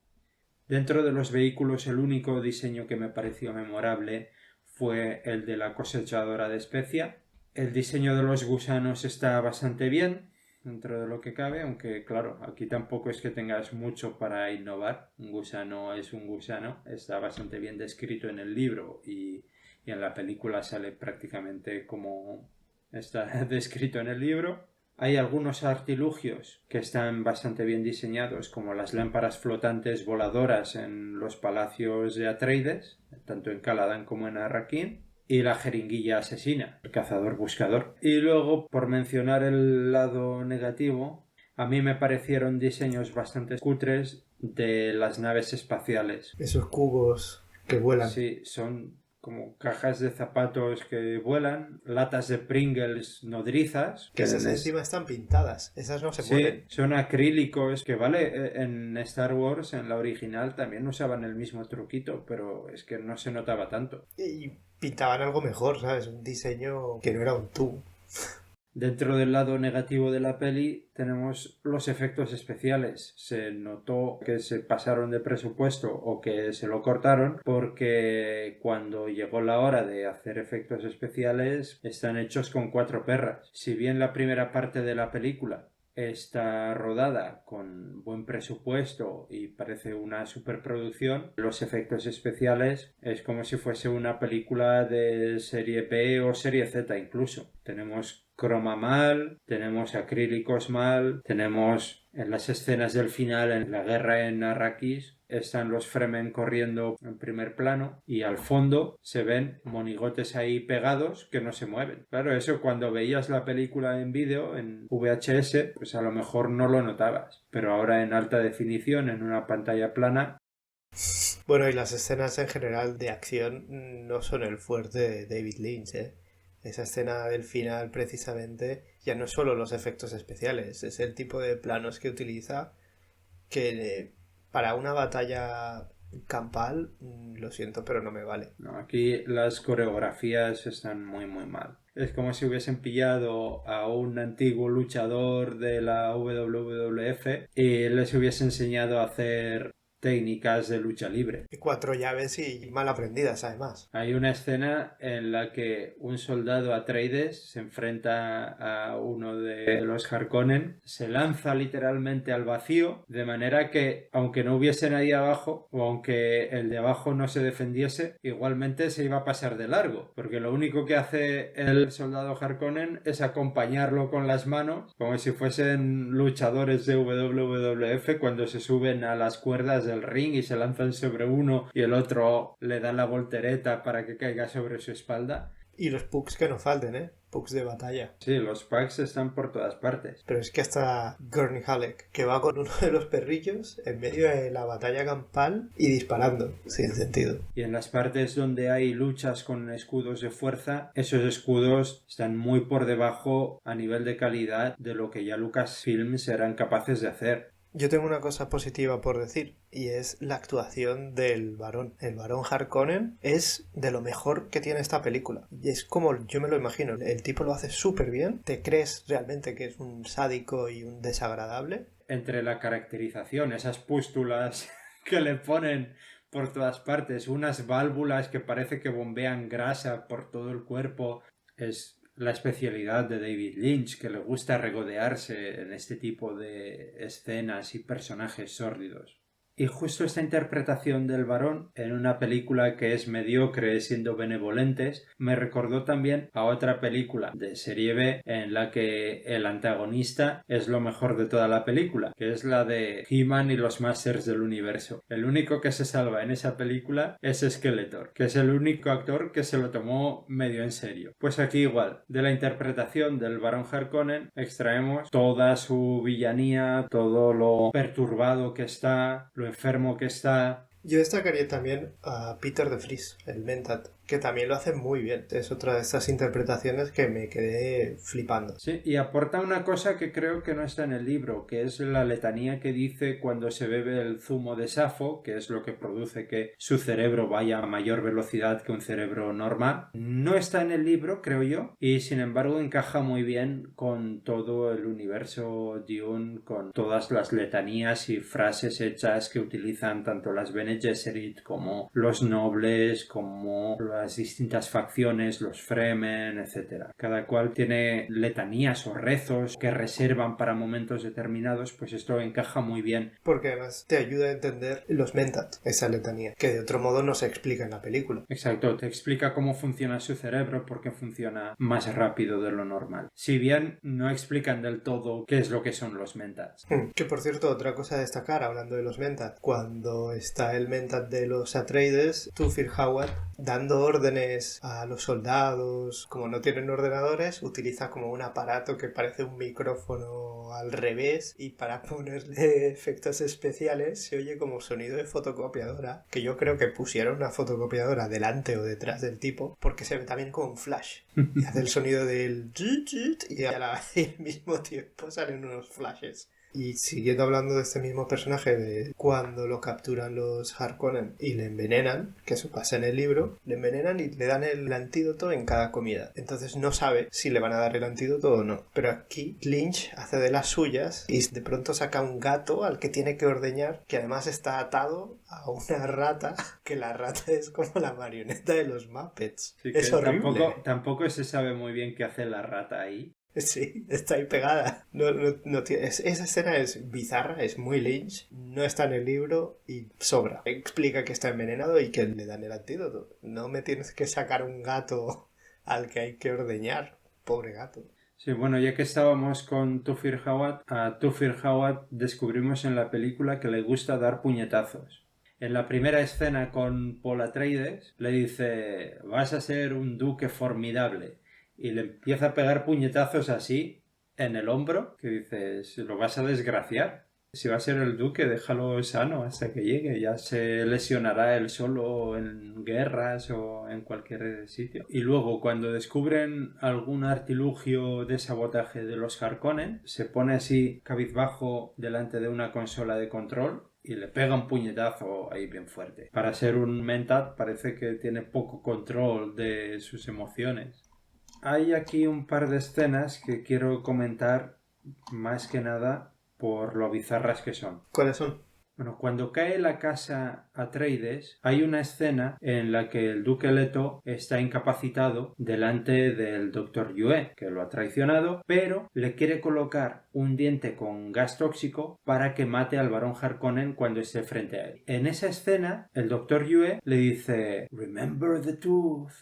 Dentro de los vehículos, el único diseño que me pareció memorable fue el de la cosechadora de especia. El diseño de los gusanos está bastante bien, dentro de lo que cabe, aunque claro, aquí tampoco es que tengas mucho para innovar. Un gusano es un gusano, está bastante bien descrito en el libro y en la película sale prácticamente como está descrito en el libro. Hay algunos artilugios que están bastante bien diseñados, como las lámparas flotantes voladoras en los palacios de Atreides, tanto en Caladan como en Arrakeen, y la jeringuilla asesina, el cazador-buscador. Y luego, por mencionar el lado negativo, a mí me parecieron diseños bastante cutres de las naves espaciales. Esos cubos que vuelan. Sí, son como cajas de zapatos que vuelan, latas de Pringles nodrizas, Que que esas encima están pintadas. Esas no se sí, mueven. son acrílicos, que vale, en Star Wars, en la original, también usaban el mismo truquito, pero es que no se notaba tanto. Y pintaban algo mejor, ¿sabes? Un diseño que no era un tubo. Dentro del lado negativo de la peli tenemos los efectos especiales. Se notó que se pasaron de presupuesto o que se lo cortaron porque cuando llegó la hora de hacer efectos especiales están hechos con cuatro perras. Si bien la primera parte de la película está rodada con buen presupuesto y parece una superproducción, los efectos especiales es como si fuese una película de serie B o serie Z incluso. Tenemos croma mal, tenemos acrílicos mal, tenemos en las escenas del final, en la guerra en Arrakis, están los Fremen corriendo en primer plano y al fondo se ven monigotes ahí pegados que no se mueven. Claro, eso cuando veías la película en vídeo, en VHS, pues a lo mejor no lo notabas, pero ahora en alta definición, en una pantalla plana. Bueno, y las escenas en general de acción no son el fuerte de David Lynch, ¿eh? Esa escena del final, precisamente, ya no es solo los efectos especiales, es el tipo de planos que utiliza que para una batalla campal, lo siento, pero no me vale. No, aquí las coreografías están muy mal. Es como si hubiesen pillado a un antiguo luchador de la WWF y les hubiese enseñado a hacer técnicas de lucha libre. Y cuatro llaves y mal aprendidas, además. Hay una escena en la que un soldado Atreides se enfrenta a uno de los Harkonnen, se lanza literalmente al vacío, de manera que aunque no hubiese nadie abajo o aunque el de abajo no se defendiese, igualmente se iba a pasar de largo, porque lo único que hace el soldado Harkonnen es acompañarlo con las manos, como si fuesen luchadores de WWF cuando se suben a las cuerdas del ring y se lanzan sobre uno y el otro le da la voltereta para que caiga sobre su espalda. Y los pucks que no falten, ¿eh? Pucks de batalla. Sí, los packs están por todas partes. Pero es que hasta Gurney Halleck, que va con uno de los perrillos en medio de la batalla campal y disparando, sin sentido. Y en las partes donde hay luchas con escudos de fuerza, esos escudos están muy por debajo a nivel de calidad de lo que ya Lucasfilms eran capaces de hacer. Yo tengo una cosa positiva por decir, y es la actuación del varón. El varón Harkonnen es de lo mejor que tiene esta película. Y es como yo me lo imagino. El tipo lo hace súper bien. Te crees realmente que es un sádico y un desagradable. Entre la caracterización, esas pústulas que le ponen por todas partes, unas válvulas que parece que bombean grasa por todo el cuerpo, es la especialidad de David Lynch, que le gusta regodearse en este tipo de escenas y personajes sórdidos. Y justo esta interpretación del varón en una película que es mediocre siendo benevolentes me recordó también a otra película de serie B en la que el antagonista es lo mejor de toda la película, que es la de He-Man y los Masters del Universo. El único que se salva en esa película es Skeletor, que es el único actor que se lo tomó medio en serio. Pues aquí igual, de la interpretación del Barón Harkonnen extraemos toda su villanía, todo lo perturbado que está, lo enfermo que está. Yo destacaría también a Peter de Vries, el Mentat, que también lo hace muy bien. Es otra de estas interpretaciones que me quedé flipando. Sí, y aporta una cosa que creo que no está en el libro, que es la letanía que dice cuando se bebe el zumo de Safo, que es lo que produce que su cerebro vaya a mayor velocidad que un cerebro normal. No está en el libro, creo yo, y sin embargo encaja muy bien con todo el universo Dune, con todas las letanías y frases hechas que utilizan tanto las Bene Gesserit como los nobles, como las distintas facciones, los Fremen, etc. Cada cual tiene letanías o rezos que reservan para momentos determinados, pues esto encaja muy bien. Porque además te ayuda a entender los Mentat, esa letanía, que de otro modo no se explica en la película. Exacto, te explica cómo funciona su cerebro porque funciona más rápido de lo normal. Si bien no explican del todo qué es lo que son los Mentats. Que por cierto, otra cosa a destacar hablando de los Mentat, cuando está el Mentat de los Atreides, Thufir Hawat, dando órdenes a los soldados, como no tienen ordenadores, utiliza como un aparato que parece un micrófono al revés y para ponerle efectos especiales se oye como sonido de fotocopiadora, que yo creo que pusieron una fotocopiadora delante o detrás del tipo porque se ve también como un flash y hace el sonido del y al mismo tiempo salen unos flashes. Y siguiendo hablando de este mismo personaje, de cuando lo capturan los Harkonnen y le envenenan, que eso pasa en el libro, le envenenan y le dan el antídoto en cada comida. Entonces no sabe si le van a dar el antídoto o no. Pero aquí Lynch hace de las suyas y de pronto saca un gato al que tiene que ordeñar, que además está atado a una rata, que la rata es como la marioneta de los Muppets. Sí, es horrible. Tampoco se sabe muy bien qué hace la rata ahí. Sí, está ahí pegada. Esa escena es bizarra, es muy Lynch, no está en el libro y sobra. Explica que está envenenado y que le dan el antídoto. No me tienes que sacar un gato al que hay que ordeñar. Pobre gato. Sí, bueno, ya que estábamos con Thufir Hawat, a Thufir Hawat descubrimos en la película que le gusta dar puñetazos. En la primera escena con Paul Atreides le dice: vas a ser un duque formidable. Y le empieza a pegar puñetazos así en el hombro, que dices, lo vas a desgraciar. Si va a ser el duque, déjalo sano hasta que llegue. Ya se lesionará él solo en guerras o en cualquier sitio. Y luego, cuando descubren algún artilugio de sabotaje de los Harkonnen, se pone así cabizbajo delante de una consola de control y le pega un puñetazo ahí bien fuerte. Para ser un Mentat parece que tiene poco control de sus emociones. Hay aquí un par de escenas que quiero comentar más que nada por lo bizarras que son. ¿Cuáles son? Bueno, cuando cae la casa Atreides, hay una escena en la que el duque Leto está incapacitado delante del Dr. Yue, que lo ha traicionado, pero le quiere colocar un diente con gas tóxico para que mate al barón Harkonnen cuando esté frente a él. En esa escena, el Dr. Yue le dice: "Remember the tooth,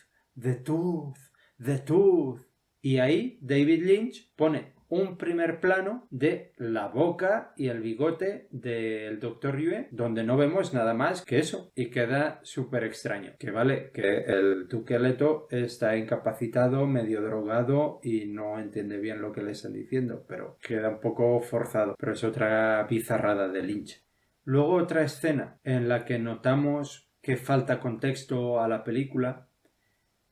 the tooth, the tooth". Y ahí David Lynch pone un primer plano de la boca y el bigote del Dr. Yue, donde no vemos nada más que eso, y queda súper extraño. Que vale, que el duque Leto está incapacitado, medio drogado y no entiende bien lo que le están diciendo, pero queda un poco forzado. Pero es otra bizarrada de Lynch. Luego otra escena en la que notamos que falta contexto a la película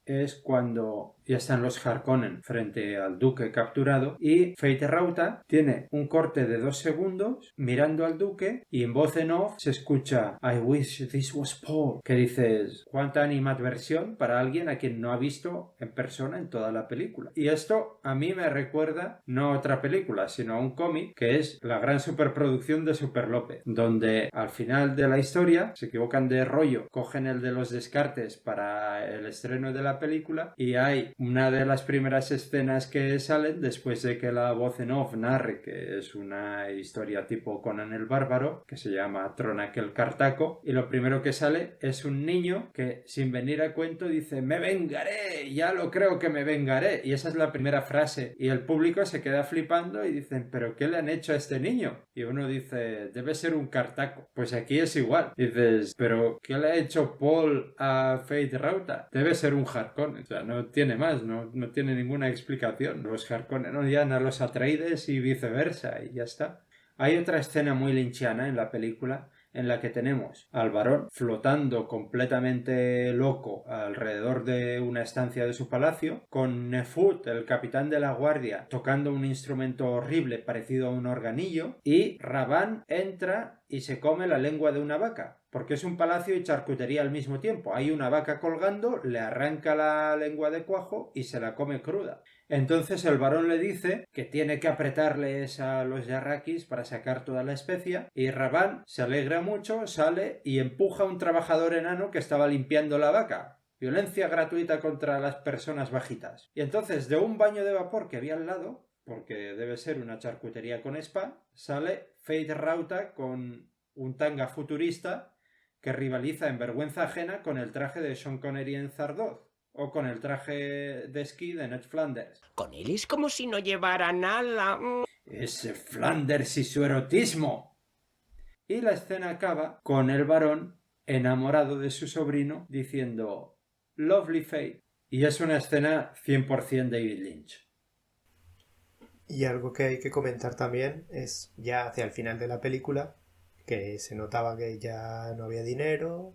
es cuando ya están los Harkonnen frente al duque capturado y Feyd-Rautha tiene un corte de 2 segundos mirando al duque y en voz en off se escucha "I wish this was Paul", que dices, cuánta animadversión para alguien a quien no ha visto en persona en toda la película. Y esto a mí me recuerda no a otra película, sino a un cómic que es la gran superproducción de Super López, donde al final de la historia se equivocan de rollo, cogen el de los Descartes para el estreno de la película, y hay una de las primeras escenas que salen después de que la voz en off narre que es una historia tipo Conan el Bárbaro, que se llama Tronak el Cartaco, y lo primero que sale es un niño que sin venir a cuento dice «¡Me vengaré! ¡Ya lo creo que me vengaré!» Y esa es la primera frase, y el público se queda flipando y dicen «¿Pero qué le han hecho a este niño?» Y uno dice «Debe ser un Cartaco». Pues aquí es igual. Dices «¿Pero qué le ha hecho Paul a Fate Rauta?» Debe ser un Harkonnen. O sea, no tiene más, no tiene ninguna explicación. Los Harkonnen odian a los Atreides y viceversa, y ya está. Hay otra escena muy lynchiana en la película en la que tenemos al varón flotando completamente loco alrededor de una estancia de su palacio, con Nefut, el capitán de la guardia, tocando un instrumento horrible parecido a un organillo, y Rabán entra y se come la lengua de una vaca, porque es un palacio y charcutería al mismo tiempo. Hay una vaca colgando, le arranca la lengua de cuajo y se la come cruda. Entonces el varón le dice que tiene que apretarles a los yarrakis para sacar toda la especia, y Rabán se alegra mucho, sale y empuja a un trabajador enano que estaba limpiando la vaca. Violencia gratuita contra las personas bajitas. Y entonces de un baño de vapor que había al lado, porque debe ser una charcutería con spa, sale Fate Rauta con un tanga futurista que rivaliza en vergüenza ajena con el traje de Sean Connery en Zardoz. O con el traje de esquí de Ned Flanders. Con él es como si no llevara nada. Ese Flanders y su erotismo. Y la escena acaba con el varón enamorado de su sobrino diciendo Lovely Fate. Y es una escena 100% David Lynch. Y algo que hay que comentar también es ya hacia el final de la película, que se notaba que ya no había dinero.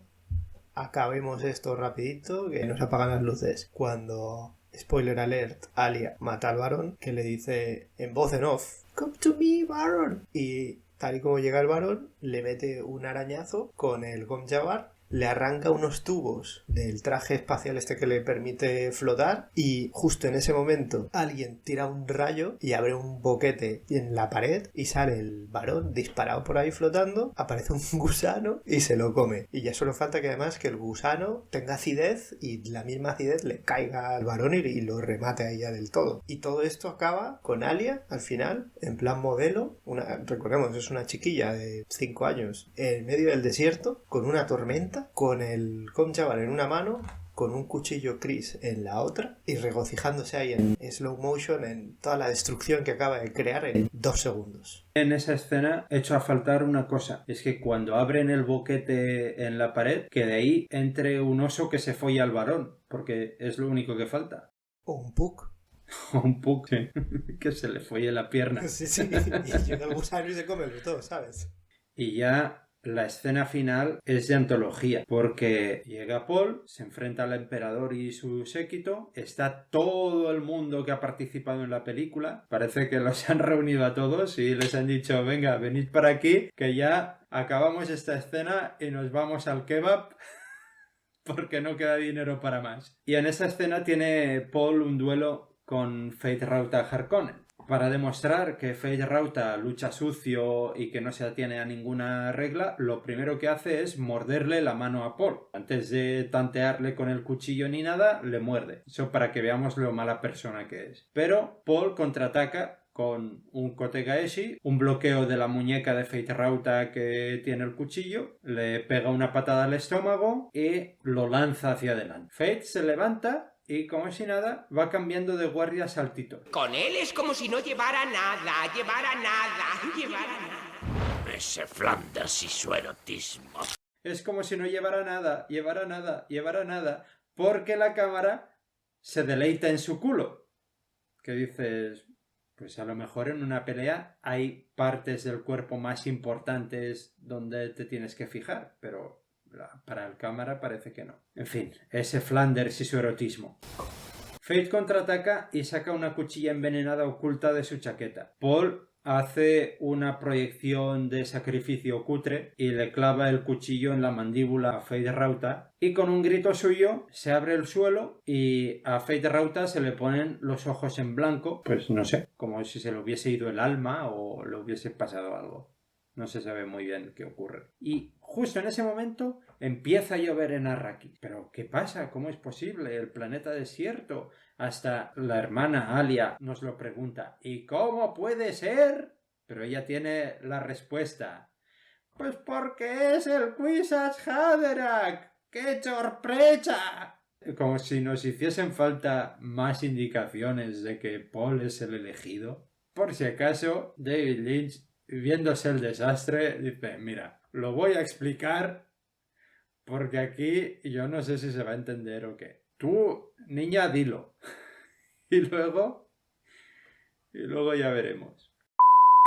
Acabemos esto rapidito, que nos apagan las luces. Cuando, spoiler alert, Alia mata al varón, que le dice en voz en off, «Come to me, varón». Y tal y como llega el varón, le mete un arañazo con el Gom Jabbar, le arranca unos tubos del traje espacial este que le permite flotar, y justo en ese momento alguien tira un rayo y abre un boquete en la pared y sale el varón disparado por ahí flotando, aparece un gusano y se lo come. Y ya solo falta que además que el gusano tenga acidez y la misma acidez le caiga al varón y lo remate ahí ya del todo. Y todo esto acaba con Alia al final, en plan modelo, recordemos, es una chiquilla de 5 años en medio del desierto, con una tormenta, con el Gom Jabbar en una mano, con un cuchillo Chris en la otra, y regocijándose ahí en slow motion en toda la destrucción que acaba de crear en 2 segundos. En esa escena he hecho a faltar una cosa, es que cuando abren el boquete en la pared, que de ahí entre un oso que se folla al varón, porque es lo único que falta. O un puk. O un puk, sí. Que se le folle la pierna. Sí, y llega el gusano y se come todo, ¿sabes? Y ya la escena final es de antología, porque llega Paul, se enfrenta al emperador y su séquito, está todo el mundo que ha participado en la película, parece que los han reunido a todos y les han dicho venga, venid para aquí, que ya acabamos esta escena y nos vamos al kebab porque no queda dinero para más. Y en esa escena tiene Paul un duelo con Fate Rauta Harkonnen, para demostrar que Fate Rauta lucha sucio y que no se atiene a ninguna regla. Lo primero que hace es morderle la mano a Paul. Antes de tantearle con el cuchillo ni nada, le muerde. Eso para que veamos lo mala persona que es. Pero Paul contraataca con un Kotegaeshi, un bloqueo de la muñeca de Fate Rauta que tiene el cuchillo, le pega una patada al estómago y lo lanza hacia adelante. Fate se levanta y como si nada va cambiando de guardia saltito. Con él es como si no llevara nada, llevara nada. Ese Flanders y su erotismo. Es como si no llevara nada, porque la cámara se deleita en su culo. Que dices, pues a lo mejor en una pelea hay partes del cuerpo más importantes donde te tienes que fijar, pero para el cámara parece que no. En fin, ese Flanders y su erotismo. Fate contraataca y saca una cuchilla envenenada oculta de su chaqueta. Paul hace una proyección de sacrificio cutre y le clava el cuchillo en la mandíbula a Fate Rauta, y con un grito suyo se abre el suelo y a Fate Rauta se le ponen los ojos en blanco, pues no sé, como si se le hubiese ido el alma o le hubiese pasado algo. No se sabe muy bien qué ocurre. Y Justo en ese momento empieza a llover en Arrakis. ¿Pero qué pasa? ¿Cómo es posible? El planeta desierto. Hasta la hermana Alia nos lo pregunta. ¿Y cómo puede ser? Pero ella tiene la respuesta. Pues porque es el Kwisatz Haderach. ¡Qué sorpresa! Como si nos hiciesen falta más indicaciones de que Paul es el elegido. Por si acaso, David Lynch, viéndose el desastre, dice, mira, lo voy a explicar porque aquí yo no sé si se va a entender o qué. Tú, niña, dilo. y luego ya veremos.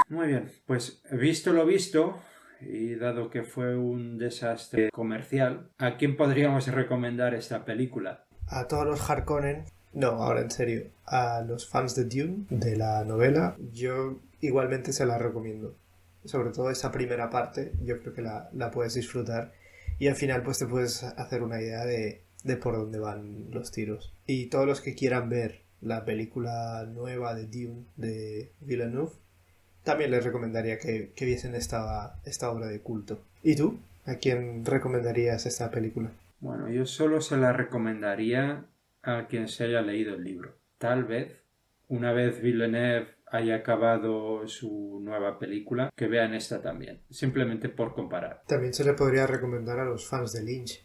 Muy bien, pues visto lo visto, y dado que fue un desastre comercial, ¿a quién podríamos recomendar esta película? A todos los Harkonnen, no, ahora en serio, a los fans de Dune, de la novela, yo igualmente se la recomiendo. Sobre todo esa primera parte, yo creo que la puedes disfrutar y al final pues te puedes hacer una idea de por dónde van los tiros. Y todos los que quieran ver la película nueva de Dune de Villeneuve, también les recomendaría que viesen esta obra de culto. ¿Y tú? ¿A quién recomendarías esta película? Bueno, yo solo se la recomendaría a quien se haya leído el libro. Tal vez, una vez Villeneuve haya acabado su nueva película, que vean esta también, simplemente por comparar. También se le podría recomendar a los fans de Lynch,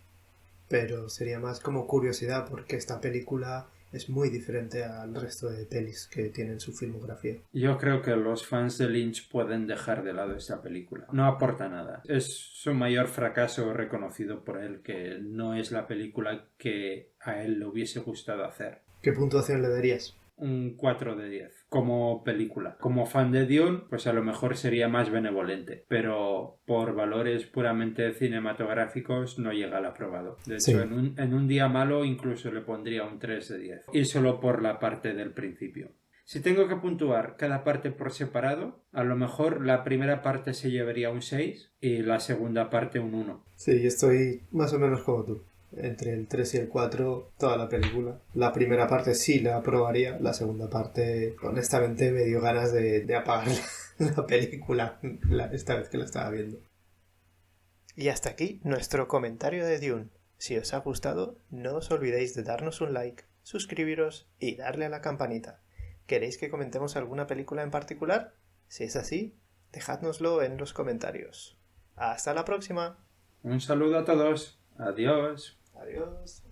pero sería más como curiosidad porque esta película es muy diferente al resto de pelis que tienen su filmografía. Yo creo que los fans de Lynch pueden dejar de lado esta película. No aporta nada. Es su mayor fracaso reconocido por él, que no es la película que a él le hubiese gustado hacer. ¿Qué puntuación le darías? Un 4 de 10 como película. Como fan de Dune, pues a lo mejor sería más benevolente, pero por valores puramente cinematográficos no llega al aprobado. De hecho, en un día malo incluso le pondría un 3 de 10. Y solo por la parte del principio. Si tengo que puntuar cada parte por separado, a lo mejor la primera parte se llevaría un 6 y la segunda parte un 1. Sí, estoy más o menos como tú. Entre el 3 y el 4, toda la película. La primera parte sí la aprobaría, la segunda parte, honestamente, me dio ganas de apagar la película esta vez que la estaba viendo. Y hasta aquí nuestro comentario de Dune. Si os ha gustado, no os olvidéis de darnos un like, suscribiros y darle a la campanita. ¿Queréis que comentemos alguna película en particular? Si es así, dejádnoslo en los comentarios. ¡Hasta la próxima! Un saludo a todos. Adiós. Adiós.